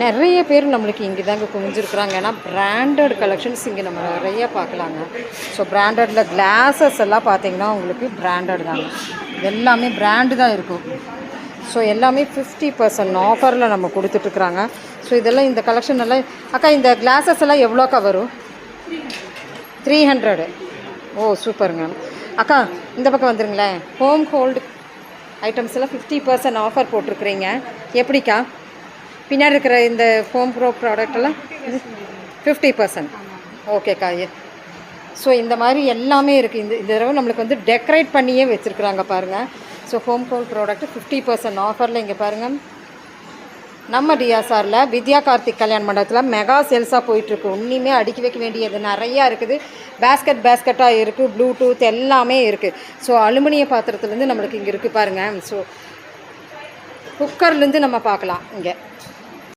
நிறைய பேர் நம்மளுக்கு இங்கே தாங்க குவிஞ்சிருக்கிறாங்க. ஏன்னா பிராண்டட் கலெக்ஷன்ஸ் இங்கே நம்ம நிறைய பார்க்கலாங்க. ஸோ பிராண்டடில் கிளாஸஸ் எல்லாம் பார்த்தீங்கன்னா உங்களுக்கு பிராண்டட் தாங்க, எல்லாமே பிராண்டு தான் இருக்கும். ஸோ எல்லாமே 50% ஆஃபரில் நம்ம கொடுத்துட்ருக்குறாங்க. ஸோ இதெல்லாம் இந்த கலெக்ஷன் எல்லாம் அக்கா இந்த கிளாஸஸ் எல்லாம் எவ்வளோக்கா வரும்? 300. ஓ சூப்பருங்க அக்கா. இந்த பக்கம் வந்துருங்களேன். ஹோம் ஹோல்டு ஐட்டம்ஸ் எல்லாம் 50% ஆஃபர் போட்டிருக்குறீங்க. எப்படிக்கா பின்னாடி இருக்கிற இந்த ஹோம் ப்ரோ ப்ராடக்டெல்லாம் 50%? ஓகேக்கா. ஸோ இந்த மாதிரி எல்லாமே இருக்குது. இந்த தடவை நம்மளுக்கு வந்து டெக்கரேட் பண்ணியே வச்சுருக்குறாங்க பாருங்கள். ஸோ ஹோம் கோல் ப்ராடக்ட்டு 50% ஆஃபரில் இங்கே பாருங்கள். நம்ம டிஎஸ்ஆரில் வித்யா கார்த்திக் கல்யாண மண்டபத்தில் மெகா சேல்ஸாக போயிட்டுருக்கு. இன்னுமே அடுக்கி வைக்க வேண்டியது நிறையா இருக்குது. பேஸ்கெட்டாக இருக்குது, ப்ளூடூத் எல்லாமே இருக்குது. ஸோ அலுமினிய பாத்திரத்துலேருந்து நம்மளுக்கு இங்கே இருக்குது பாருங்கள். ஸோ குக்கர்லேருந்து நம்ம பார்க்கலாம் இங்கே.